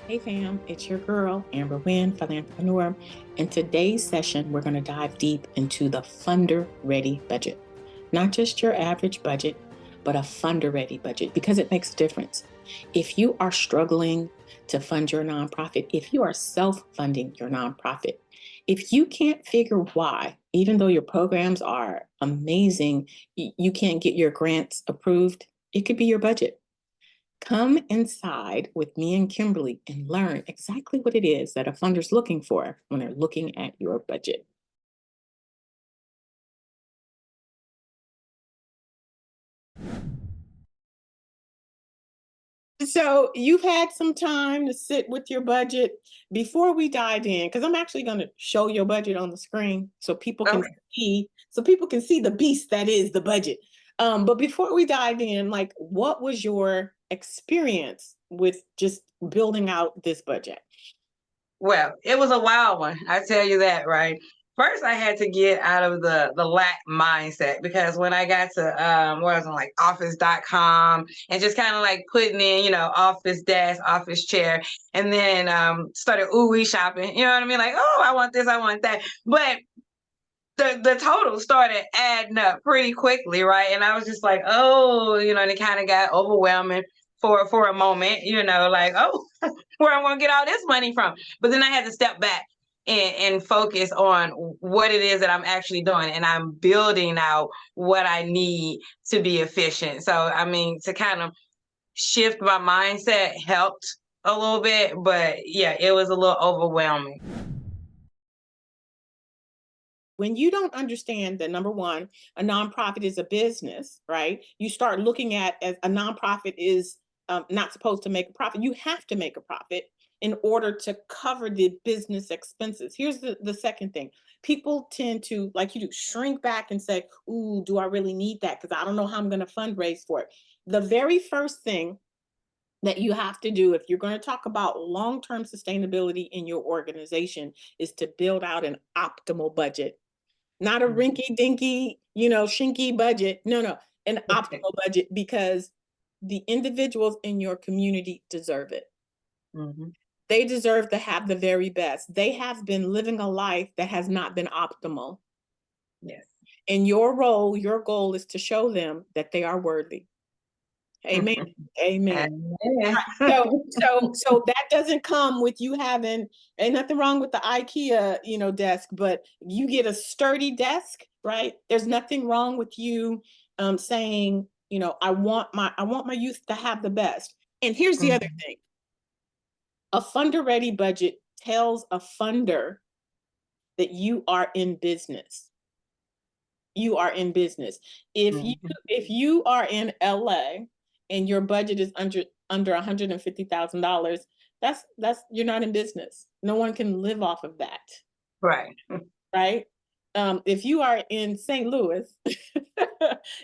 Hey fam, it's your girl, Amber Wynn, Philanthrepreneur. In today's session, we're going to dive deep into the funder ready budget. Not just your average budget, but a funder ready budget because it makes a difference. If you are struggling to fund your nonprofit, if you are self-funding your nonprofit, if you can't figure why, even though your programs are amazing, you can't get your grants approved, it could be your budget. Come inside with me and Kimberly and learn exactly what it is that a funder's looking for when they're looking at your budget. So you've had some time to sit with your budget before we dive in, because I'm actually going to show your budget on the screen so people can see the beast that is the budget. But before we dive in, like, what was your experience with just building out this budget? Well, it was a wild one. I tell you that, right? First, I had to get out of the lack mindset because when I got to what was it, like office.com and just kind of like putting in, office desk, office chair, and then started ooh shopping. You know what I mean? Like, oh, I want this, I want that. But the total started adding up pretty quickly, right? And I was just like, oh, and it kind of got overwhelming for a moment, like, oh, where I'm gonna get all this money from. But then I had to step back and focus on what it is that I'm actually doing, and I'm building out what I need to be efficient. So I mean, to kind of shift my mindset helped a little bit, but yeah, it was a little overwhelming. When you don't understand that, number one, a nonprofit is a business, right? You start looking at as a nonprofit is not supposed to make a profit. You have to make a profit in order to cover the business expenses. Here's the second thing. People tend to, like you do, shrink back and say, ooh, do I really need that? Because I don't know how I'm going to fundraise for it. The very first thing that you have to do if you're going to talk about long-term sustainability in your organization is to build out an optimal budget, not a rinky dinky, shinky budget. No, an optimal budget, because the individuals in your community deserve it. Mm-hmm. They deserve to have the very best. They have been living a life that has not been optimal. Yes. And your role, your goal is to show them that they are worthy. Amen. Amen. Yeah. So that doesn't come with you having, ain't nothing wrong with the IKEA, desk, but you get a sturdy desk, right? There's nothing wrong with you saying, I want my youth to have the best. And here's the other thing. A funder ready budget tells a funder that you are in business. You are in business. If you are in LA and your budget is under $150,000, that's you're not in business. No one can live off of that. Right. Right. If you are in St. Louis,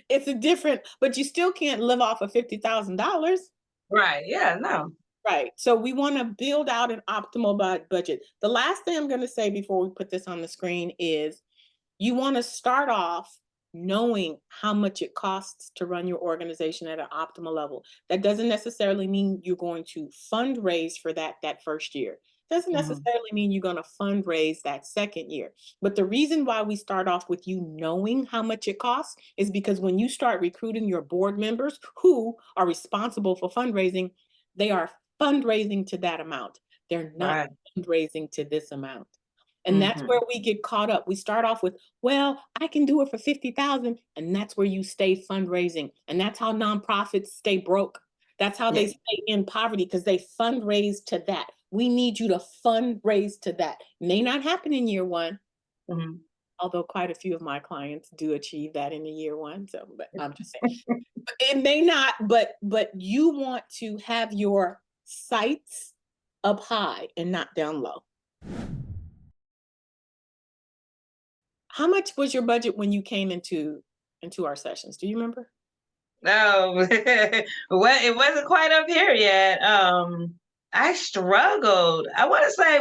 it's a different, but you still can't live off of $50,000. Right. Yeah. No. Right. So we want to build out an optimal budget. The last thing I'm going to say before we put this on the screen is you want to start off knowing how much it costs to run your organization at an optimal level. That doesn't necessarily mean you're going to fundraise for that first year. Doesn't necessarily mean you're going to fundraise that second year. But the reason why we start off with you knowing how much it costs is because when you start recruiting your board members who are responsible for fundraising, they are fundraising to that amount. They're not fundraising to this amount. And that's where we get caught up. We start off with, well, I can do it for 50,000. And that's where you stay fundraising. And that's how nonprofits stay broke. That's how they stay in poverty, because they fundraise to that. We need you to fundraise to that. May not happen in year one. Although quite a few of my clients do achieve that in the year one. So, but I'm just saying it may not, but you want to have your sights up high and not down low. How much was your budget when you came into our sessions? Do you remember? No, well, it wasn't quite up here yet. I struggled. I want to say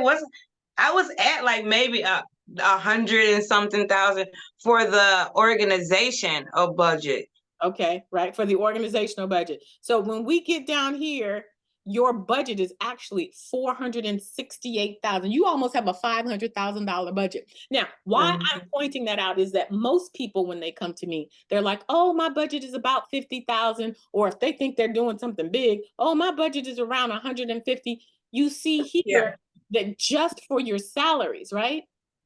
I was at like maybe 100 and something thousand for the organization of budget. Okay, right, for the organizational budget. So when we get down here, your budget is actually $468,000. You almost have a $500,000 budget. Now, why I'm pointing that out is that most people, when they come to me, they're like, "Oh, my budget is about 50,000," or if they think they're doing something big, "Oh, my budget is around 150." You see Yeah. here that just for your salaries, right?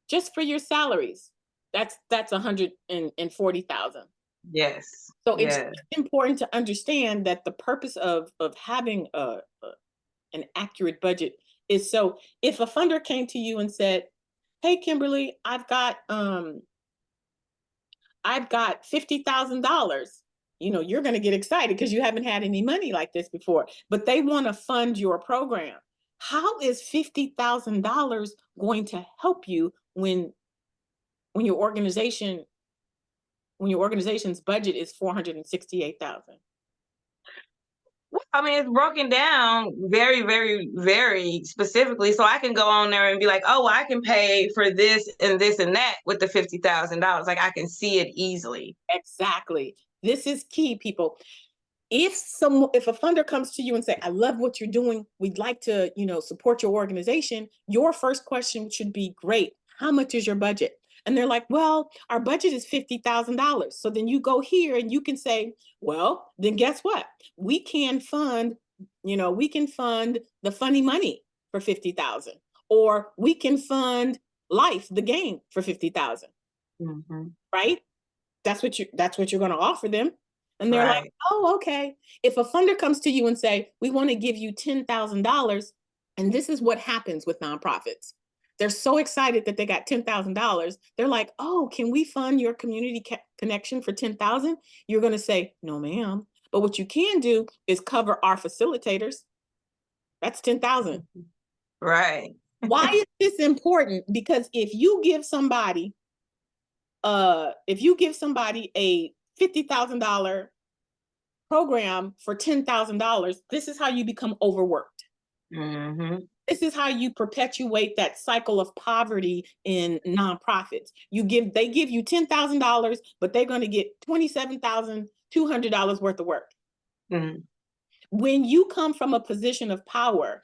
Just for your salaries, that's 140,000. Yes. So it's Yes. important to understand that the purpose of having an accurate budget is so if a funder came to you and said, "Hey, Kimberly, I've got $50,000." You're going to get excited because you haven't had any money like this before, but they want to fund your program. How is $50,000 going to help you when your organization when your organization's budget is 468,000? Well, I mean, it's broken down very, very, very specifically. So I can go on there and be like, oh, well, I can pay for this and this and that with the $50,000. Like I can see it easily. Exactly. This is key, people. If a funder comes to you and say, "I love what you're doing, we'd like to support your organization," your first question should be, "Great, how much is your budget?" And they're like, "Well, our budget is $50,000." So then you go here and you can say, "Well, then guess what, we can fund the funny money for 50,000, or we can fund life the game for 50,000." Mhm. Right? That's what you're going to offer them. And they're like, Right. "Oh, okay." If a funder comes to you and say, "We want to give you $10,000, and this is what happens with nonprofits. They're so excited that they got $10,000. They're like, "Oh, can we fund your community connection for 10,000?" You're going to say, "No, ma'am. But what you can do is cover our facilitators. That's 10,000." Right. Why is this important? Because if you give somebody a $50,000 program for $10,000, this is how you become overworked. Hmm. This is how you perpetuate that cycle of poverty in nonprofits. They give you $10,000, but they're going to get $27,200 worth of work. Hmm. When you come from a position of power,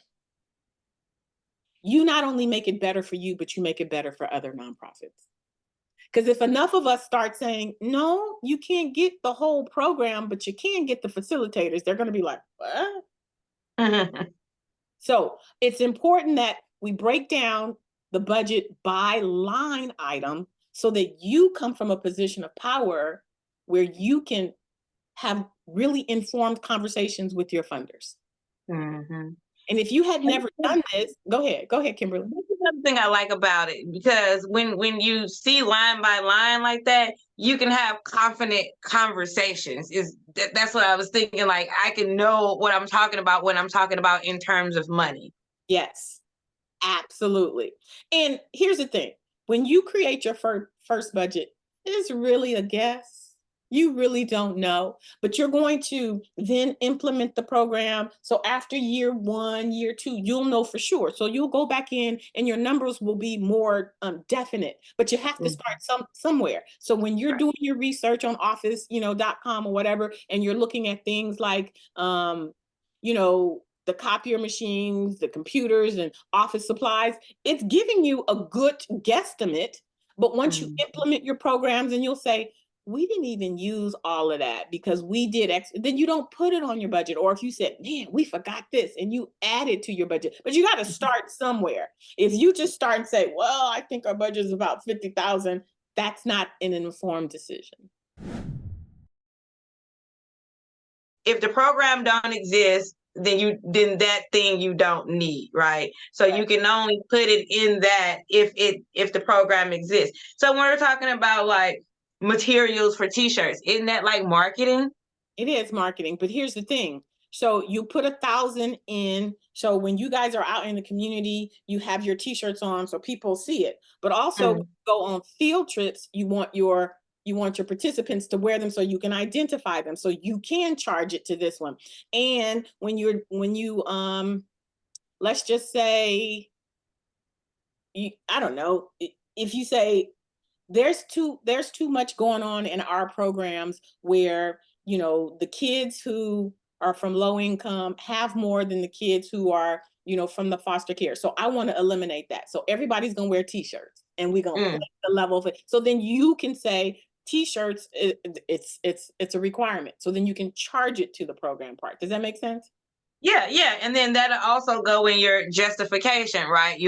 you not only make it better for you, but you make it better for other nonprofits. Because if enough of us start saying, "No, you can't get the whole program, but you can get the facilitators," they're going to be like, "What?" So it's important that we break down the budget by line item so that you come from a position of power where you can have really informed conversations with your funders. Hmm. And if you had never done this, go ahead, Kimberly. This is something I like about it because when you see line by line like that, you can have confident conversations. That's what I was thinking. Like I can know what I'm talking about when I'm talking about in terms of money. Yes. Absolutely. And here's the thing, when you create your first budget, it's really a guess. You really don't know, but you're going to then implement the program. So after year one, year two, you'll know for sure. So you'll go back in and your numbers will be more definite, but you have to Mhm. start somewhere. So when you're Right. doing your research on office.com or whatever, and you're looking at things like, the copier machines, the computers, and office supplies, it's giving you a good guesstimate. But once you Mhm. implement your programs and you'll say, "We didn't even use all of that because we did X," then you don't put it on your budget. Or if you said, "Man, we forgot this," and you add it to your budget, but you got to start somewhere. If you just start and say, "Well, I think our budget is about 50,000," that's not an informed decision. If the program don't exist, then that thing you don't need, right? So you can only put it in that if the program exists. So when we're talking about like materials for t-shirts, isn't that like marketing? It is marketing, but here's the thing. So you put 1,000 in. So when you guys are out in the community, you have your t-shirts on so people see it. But also Mm. go on field trips, you want your participants to wear them so you can identify them. So you can charge it to this one. And when you let's just say I don't know, if you say there's too much going on in our programs where the kids who are from low income have more than the kids who are, from the foster care. So I want to eliminate that. So everybody's going to wear t-shirts and we're going to Mm. put the level of it. So then you can say t-shirts, it's a requirement. So then you can charge it to the program part. Does that make sense? Yeah, yeah, and then that'll also go in your justification, right?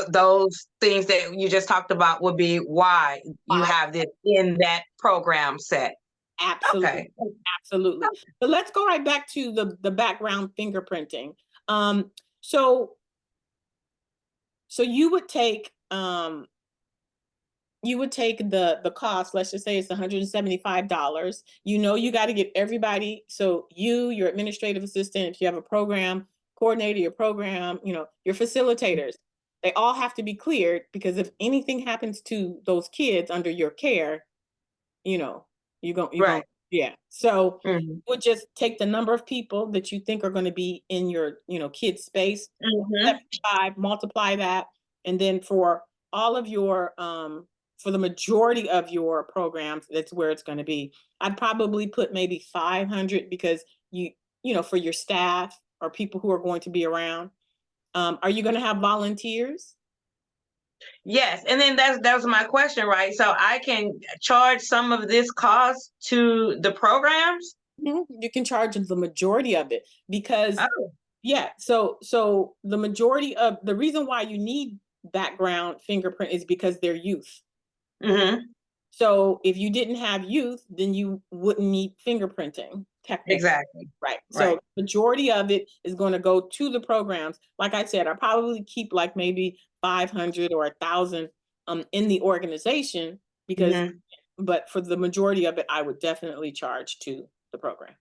Those things that you just talked about would be why you Why? have this in that program set. Absolutely. Okay. Absolutely. But let's go right back to the background fingerprinting. Um, so so you would take the cost, let's just say it's $175. You got to get everybody. So your administrative assistant, if you have a program coordinator, your program, your facilitators, they all have to be cleared, because if anything happens to those kids under your care, you know, you're going, Right. yeah. So Mhm. would just take the number of people that you think are going to be in your, kids space, Mhm. 75, multiply that. And then for all of your, for the majority of your programs, that's where it's going to be. I'd probably put maybe 500, because for your staff or people who are going to be around. Are you going to have volunteers? Yes, and then that was my question, right? So I can charge some of this cost to the programs? You can charge the majority of it, because Oh. yeah, so the majority of the reason why you need background fingerprint is because they're youth. Mhm. So if you didn't have youth, then you wouldn't need fingerprinting, technically. Exactly. Right. Right. So majority of it is going to go to the programs. Like I said, I probably keep like maybe 500 or 1,000 in the organization, because Mhm. but for the majority of it, I would definitely charge to the program.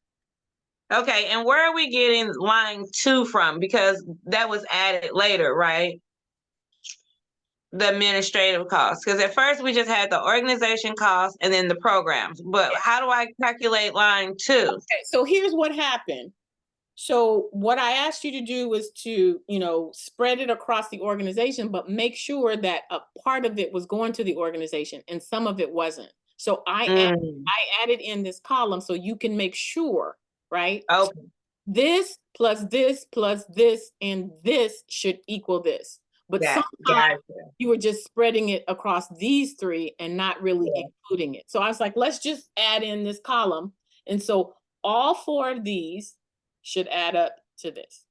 Okay, and where are we getting line 2 from? Because that was added later, right? The administrative costs. Because at first we just had the organization costs and then the programs. But how do I calculate line 2? Okay, so here's what happened. So what I asked you to do was to, spread it across the organization, but make sure that a part of it was going to the organization and some of it wasn't. So Mm. I added in this column so you can make sure, right? Okay. This plus this plus this and this should equal this. But sometimes Gotcha. you were just spreading it across these three and not really Yeah. including it. So I was like, let's just add in this column. And so all four of these should add up to this.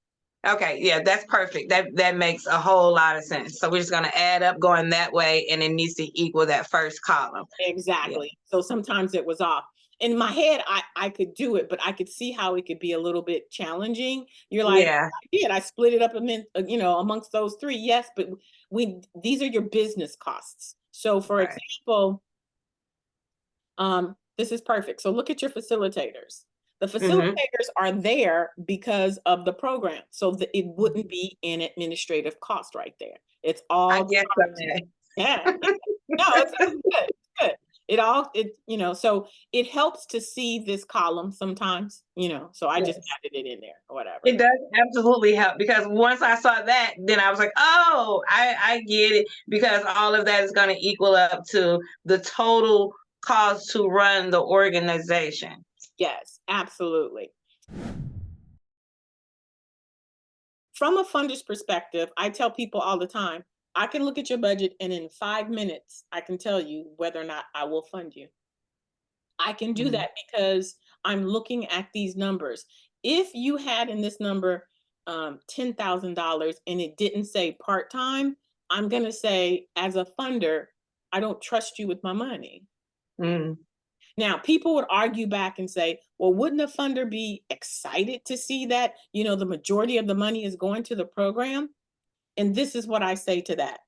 Okay, yeah, that's perfect. That makes a whole lot of sense. So we're just gonna add up going that way, and it needs to equal that first column. Yeah. Exactly. So sometimes it was off. In my head, I could do it, but I could see how it could be a little bit challenging. You're like, Yeah. I did. I split it up amongst those three. Yes, but these are your business costs. So for Right. example, this is perfect. So look at your facilitators. The Mhm. facilitators are there because of the program. So that it wouldn't be an administrative cost right there. It's I all guess so. yeah. No, it's good. It's good. So it helps to see this column sometimes, so I just Yes. added it in there or whatever. It does absolutely help because once I saw that, then I was like, oh, I get it because all of that is going to equal up to the total cost to run the organization. Yes, absolutely. From a funder's perspective, I tell people all the time, I can look at your budget and in 5 minutes, I can tell you whether or not I will fund you. I can do Mhm. that because I'm looking at these numbers. If you had in this number $10,000 and it didn't say part time, I'm going to say, as a funder, I don't trust you with my money. Mm. Now, people would argue back and say, well, wouldn't a funder be excited to see that, the majority of the money is going to the program? And this is what I say to that.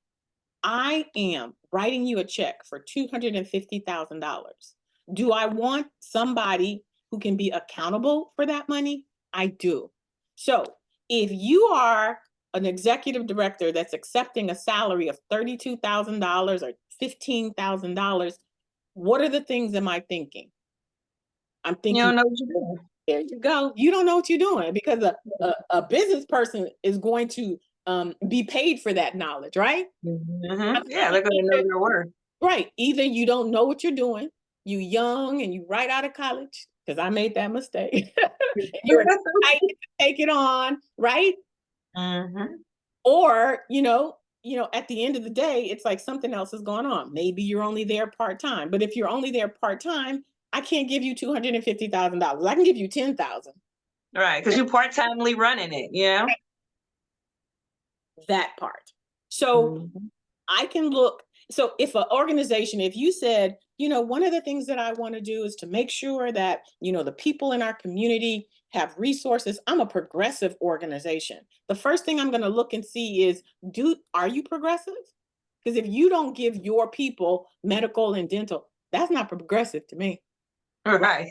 I am writing you a check for $250,000. Do I want somebody who can be accountable for that money? I do. So if you are an executive director that's accepting a salary of $32,000 or $15,000, what are the things am I thinking? I'm You thinking, don't know what you're doing. there you go. You don't know what you're doing, because a business person is going to be paid for that knowledge, right? Mhm. I'm Yeah, saying they're going to know their worth. right. Either you don't know what you're doing, you young and you right out of college, because I made that mistake. You're excited to take it on, right? Mhm. Or, at the end of the day, it's like something else is going on. Maybe you're only there part-time. But if you're only there part-time, I can't give you $250,000. I can give you 10,000. Right, because you part-timely running it, you know? That part. So Mhm. I can look. So if an organization, if you said, one of the things that I want to do is to make sure that, the people in our community have resources. I'm a progressive organization. The first thing I'm going to look and see is, are you progressive? Because if you don't give your people medical and dental, that's not progressive to me. Right.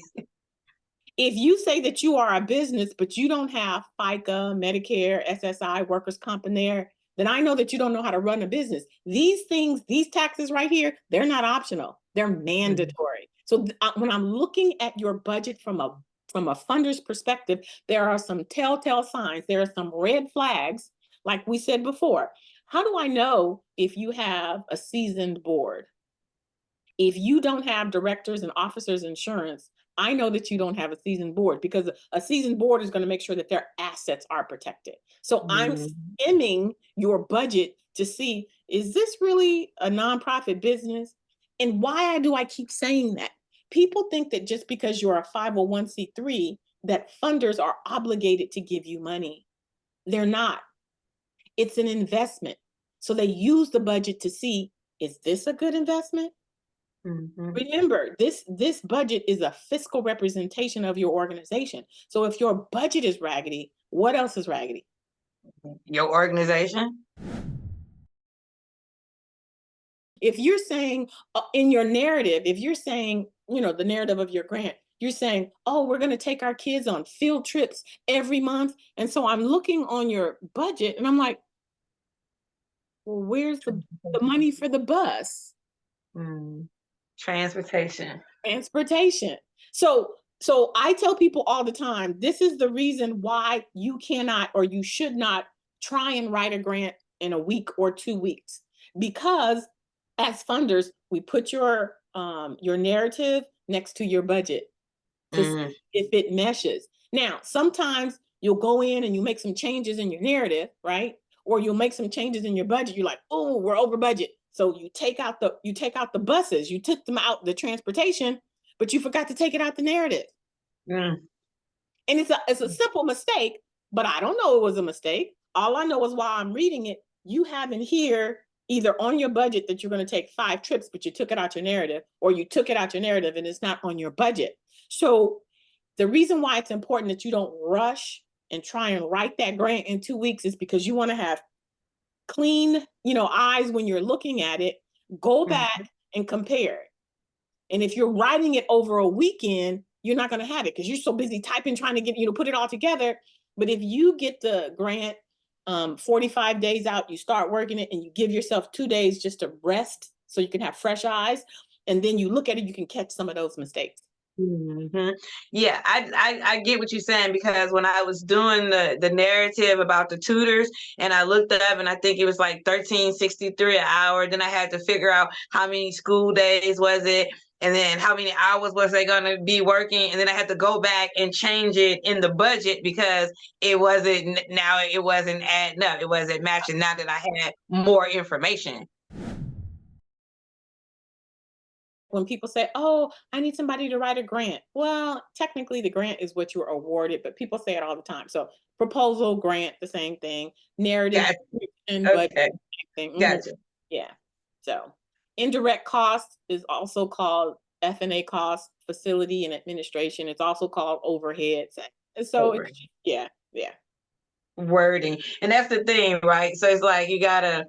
If you say that you are a business, but you don't have FICA, Medicare, SSI, workers' comp in there, then I know that you don't know how to run a business. These things, these taxes right here, they're not optional. They're Mhm. mandatory. So when I'm looking at your budget from a funder's perspective, there are some telltale signs. There are some red flags, like we said before. How do I know if you have a seasoned board? If you don't have directors and officers insurance, I know that you don't have a seasoned board, because a seasoned board is going to make sure that their assets are protected. So I'm Mhm. skimming your budget to see, is this really a nonprofit business? And why do I keep saying that? People think that just because you're a 501c3, that funders are obligated to give you money. They're not. It's an investment. So they use the budget to see, is this a good investment? Mhm. Remember, this budget is a fiscal representation of your organization. So if your budget is raggedy, what else is raggedy? Your organization? If you're saying, in your narrative, if you're saying, the narrative of your grant, you're saying, oh, we're going to take our kids on field trips every month. And so I'm looking on your budget and I'm like, well, where's the money for the bus? Mm. Transportation. Transportation. So I tell people all the time, this is the reason why you cannot, or you should not, try and write a grant in a week or 2 weeks. Because as funders, we put your narrative next to your budget to see Mm. if it meshes. Now, sometimes you'll go in and you make some changes in your narrative, right? Or you'll make some changes in your budget. You're like, oh, we're over budget. So you take out the buses, you took them out, the transportation, but you forgot to take it out the narrative. Mm. And it's a simple mistake, but I don't know it was a mistake. All I know is while I'm reading it, you have in here either on your budget that you're going to take 5 trips, but you took it out your narrative, or you took it out your narrative and it's not on your budget. So the reason why it's important that you don't rush and try and write that grant in 2 weeks is because you want to have clean, eyes when you're looking at it. Go Mhm. back and compare it. And if you're writing it over a weekend, you're not going to have it because you're so busy typing, trying to put it all together. But if you get the grant 45 days out, you start working it and you give yourself 2 days just to rest so you can have fresh eyes. And then you look at it, you can catch some of those mistakes. Mhm. Yeah, I get what you're saying, because when I was doing the narrative about the tutors, and I looked up and I think it was like 13.63 an hour, then I had to figure out how many school days was it, and then how many hours was they going to be working, and then I had to go back and change it in the budget because it wasn't adding up, it wasn't matching now that I had more information. When people say, "Oh, I need somebody to write a grant." Well, technically the grant is what you're awarded, but people say it all the time. So proposal, grant, the same thing. Narrative, Gotcha. and budget, Okay. same thing. Gotcha. Yeah. So indirect cost is also called F&A cost, facility and administration. It's also called overheads. And so Over. it's yeah, yeah. Wording, and that's the thing, right? So it's like you gotta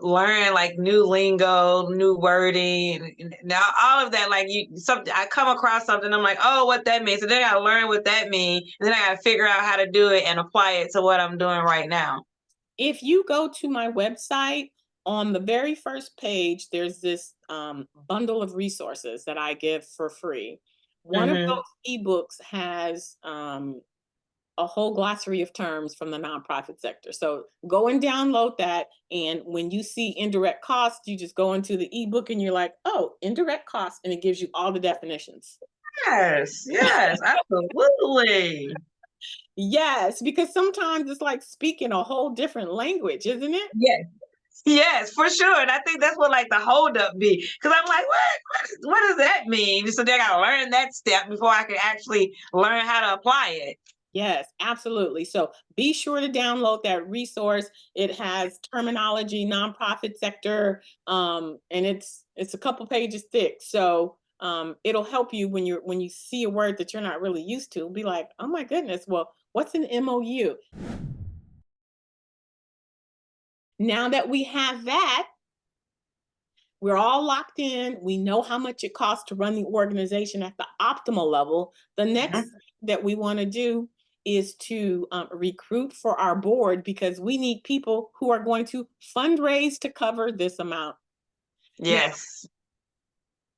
learn like new lingo, new wording. Now all of that, like something I come across something, I'm like, oh, what that means. So then I gotta learn what that means, and then I gotta figure out how to do it and apply it to what I'm doing right now. If you go to my website, on the very first page, there's this bundle of resources that I give for free. One of Mm-hmm. those ebooks has a whole glossary of terms from the nonprofit sector. So go and download that. And when you see indirect costs, you just go into the ebook and you're like, oh, indirect costs. And it gives you all the definitions. Yes, yes, absolutely. Yes, because sometimes it's like speaking a whole different language, isn't it? Yes. Yes, for sure. And I think that's what like the holdup be. Because I'm like, what does that mean? So they gotta learn that step before I can actually learn how to apply it. Yes, absolutely. So be sure to download that resource. It has terminology, nonprofit sector, and it's a couple pages thick. So it'll help you when you see a word that you're not really used to. Be like, oh my goodness, well, what's an MOU? Now that we have that, we're all locked in. We know how much it costs to run the organization at the optimal level. The next Mhm. that we want to do is to recruit for our board because we need people who are going to fundraise to cover this amount. Now, Yes.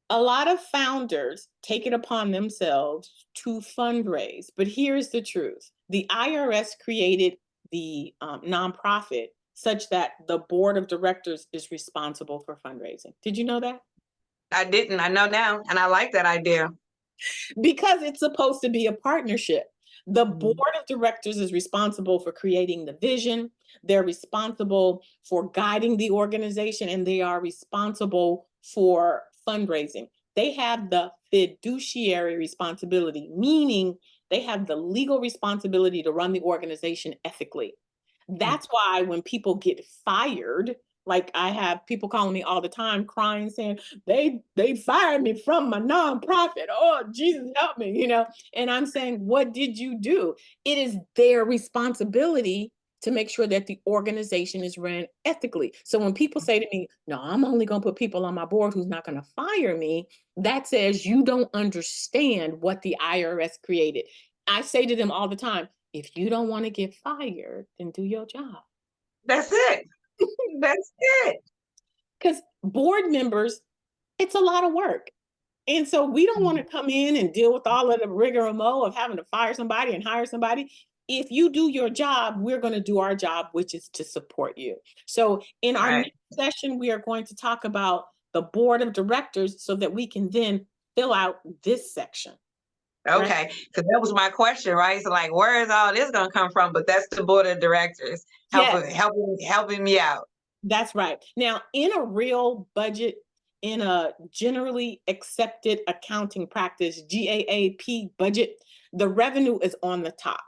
a lot of founders take it upon themselves to fundraise, but here's the truth. The IRS created the nonprofit such that the board of directors is responsible for fundraising. Did you know that? I didn't. I know now. And I like that idea. Because it's supposed to be a partnership. The board Mhm. of directors is responsible for creating the vision. They're responsible for guiding the organization, and they are responsible for fundraising. They have the fiduciary responsibility, meaning they have the legal responsibility to run the organization ethically. That's why when people get fired, like I have people calling me all the time crying, saying, they fired me from my nonprofit. Oh, Jesus help me, And I'm saying, what did you do? It is their responsibility to make sure that the organization is ran ethically. So when people say to me, no, I'm only going to put people on my board who's not going to fire me, that says you don't understand what the IRS created. I say to them all the time, if you don't want to get fired, then do your job. That's it. That's it. Because board members, it's a lot of work. And so we don't want to come in and deal with all of the rigmarole of having to fire somebody and hire somebody. If you do your job, we're going to do our job, which is to support you. So in our Right. next session, we are going to talk about the board of directors so that we can then fill out this section, right? Okay. Because that was my question, right? So like, where is all this gonna come from? But that's the board of directors Yes. helping me out. That's right. Now, in a real budget, in a generally accepted accounting practice, GAAP budget, the revenue is on the top.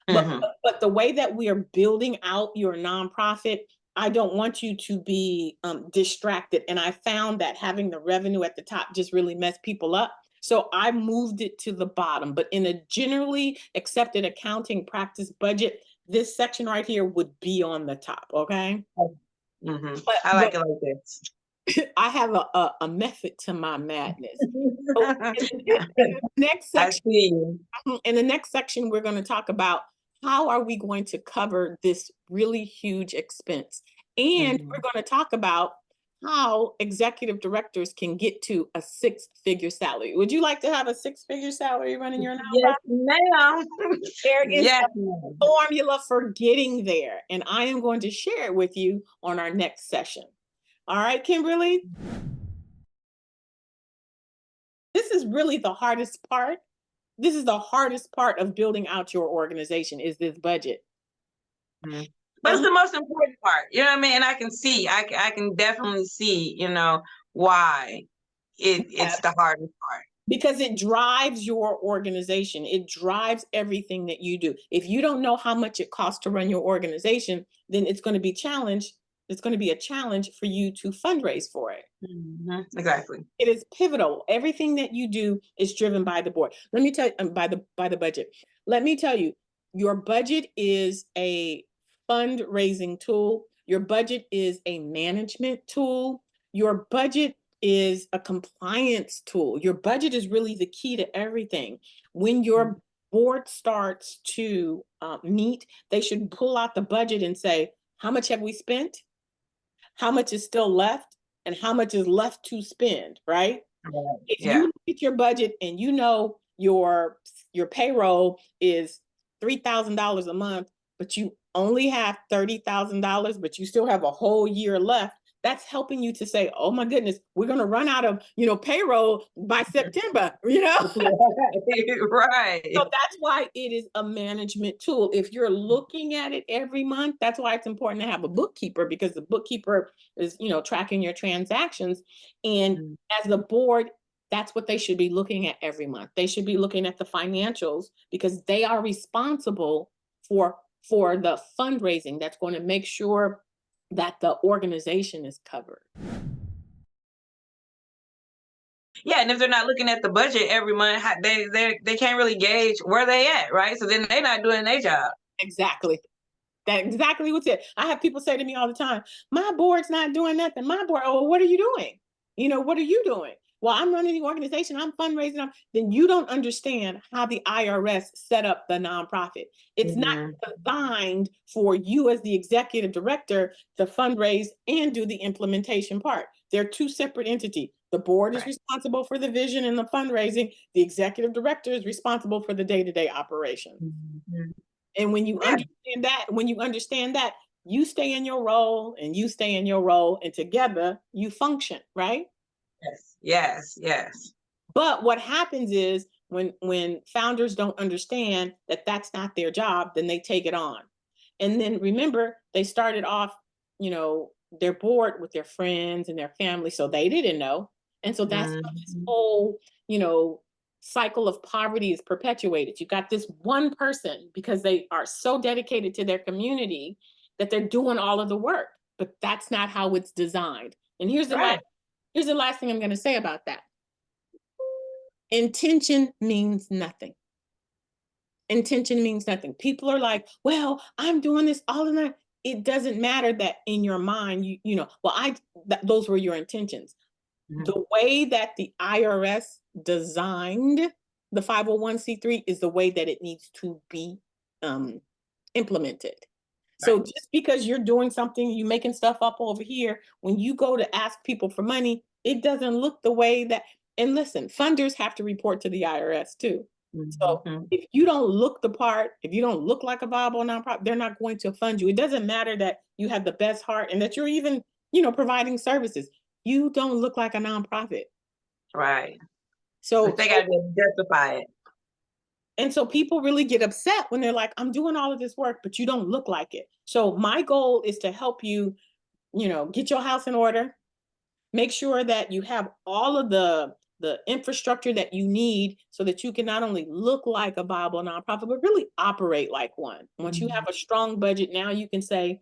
But Hmm. but the way that we are building out your nonprofit, I don't want you to be distracted. And I found that having the revenue at the top just really messed people up. So I moved it to the bottom. But in a generally accepted accounting practice budget, this section right here would be on the top. Okay. Hmm. But I like but it like this. I have a method to my madness. So in the next I section, see you. we're going to talk about how are we going to cover this really huge expense, and we're Mhm. going to talk about how executive directors can get to a six-figure salary. Would you like to have a six-figure salary running your Yes, nonprofit? ma'am. There is Yes, a ma'am. formula for getting there, and I am going to share it with you on our next session. All right, Kimberly? This is really the hardest part. This is the hardest part of building out your organization is this budget. Mhm. But it's Uh, the most important part. You know what I mean? And I can see, I can definitely see, why it's yes, the hardest part. because it drives your organization. It drives everything that you do. If you don't know how much it costs to run your organization, then it's going to be challenged. It's going to be a challenge for you to fundraise for it. Mhm. Exactly. It is pivotal. Everything that you do is driven by the board. Let me tell you, by the budget. Let me tell you, your budget is a fundraising tool. Your budget is a management tool. Your budget is a compliance tool. Your budget is really the key to everything. When your board starts to meet, they should pull out the budget and say, how much have we spent? How much is still left? And how much is left to spend, right? Right. If you Yeah. look at your budget and you know your payroll is $3,000 a month, but you only have $30,000, but you still have a whole year left, that's helping you to say, oh my goodness, we're going to run out of, payroll by September, Right. So that's why it is a management tool. If you're looking at it every month, that's why it's important to have a bookkeeper, because the bookkeeper is, tracking your transactions. And Mm. as the board, that's what they should be looking at every month. They should be looking at the financials, because they are responsible for the fundraising that's going to make sure that the organization is covered. Yeah, and if they're not looking at the budget every month, they can't really gauge where they at, right? So then they're not doing their job. Exactly. That's exactly what's it. I have people say to me all the time, my board's not doing nothing. My board, oh, well, what are you doing? What are you doing? Well, I'm running the organization, I'm fundraising. Then you don't understand how the IRS set up the nonprofit. It's not Mhm. designed for you as the executive director to fundraise and do the implementation part. They're two separate entities. The board is Right. responsible for the vision and the fundraising. The executive director is responsible for the day-to-day operation. Mhm. And when you Yeah. understand that, you stay in your role and you stay in your role, and together you function, right? Yes. Yes. Yes. But what happens is when founders don't understand that that's not their job, then they take it on. And then remember, they started off, their board with their friends and their family, so they didn't know. And so that's how this Mhm. whole, cycle of poverty is perpetuated. You got this one person, because they are so dedicated to their community, that they're doing all of the work, but that's not how it's designed. And Right. here's the last thing I'm going to say about that. Intention means nothing. Intention means nothing. People are like, well, I'm doing this all the time. It doesn't matter that in your mind, those were your intentions. Mhm. The way that the IRS designed the 501c3 is the way that it needs to be um, implemented. So Right. just because you're doing something, you making stuff up over here, when you go to ask people for money, it doesn't look the way that. And listen, funders have to report to the IRS too. So Mhm. if you don't look the part, if you don't look like a viable nonprofit, they're not going to fund you. It doesn't matter that you have the best heart and that you're even, providing services. You don't look like a nonprofit. Right. So, They got to be able to justify it. and so people really get upset when they're like, I'm doing all of this work, but you don't look like it. So my goal is to help you, get your house in order, make sure that you have all of the infrastructure that you need so that you can not only look like a viable nonprofit, but really operate like one. Once you have Mhm. a strong budget, now you can say,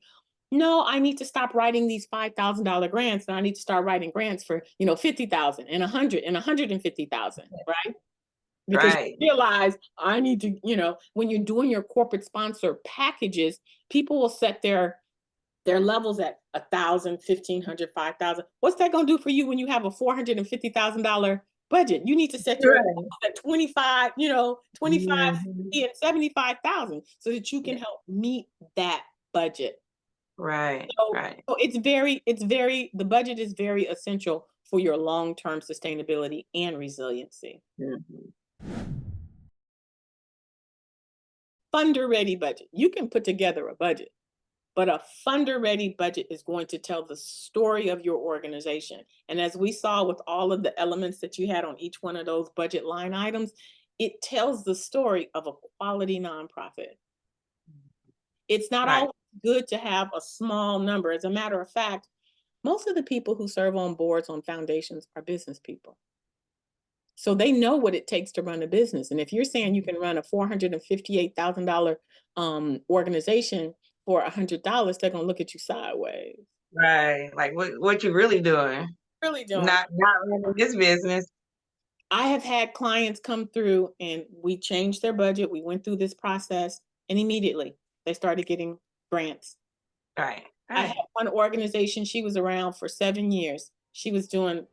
no, I need to stop writing these $5,000 grants, and I need to start writing grants for, 50,000 and 100 and 150,000, right? Because Right. you realize I need to, when you're doing your corporate sponsor packages, people will set their levels at 1,000, 1,500, 5,000. What's that going to do for you when you have a $450,000 budget? You need to set your Right. levels at 25, 25, Mhm. 50, and 75,000 so that you can Yeah. help meet that budget. Right. So, Right. the budget is very essential for your long-term sustainability and resiliency. Mhm. Funder ready budget. You can put together a budget, but a funder ready budget is going to tell the story of your organization. And as we saw with all of the elements that you had on each one of those budget line items, it tells the story of a quality nonprofit. It's not Right. always good to have a small number. As a matter of fact, most of the people who serve on boards on foundations are business people. So they know what it takes to run a business. And if you're saying you can run a $458,000 organization for $100, they're gonna look at you sideways. Right. Like what you really doing? Really doing. Not running this business. I have had clients come through and we changed their budget. We went through this process and immediately they started getting grants. Right. I had Right. one organization, she was around for 7 years. She was doing,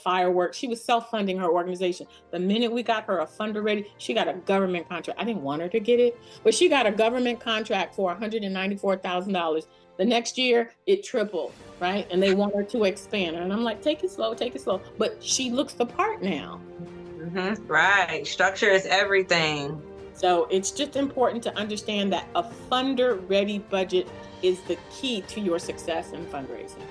fireworks. She was self-funding her organization. The minute we got her a funder ready, she got a government contract. I didn't want her to get it, but she got a government contract for $194,000. The next year, it tripled, right? And they want her to expand. And I'm like, take it slow, take it slow. But she looks the part now. Right. Structure is everything. So it's just important to understand that a funder ready budget is the key to your success in fundraising.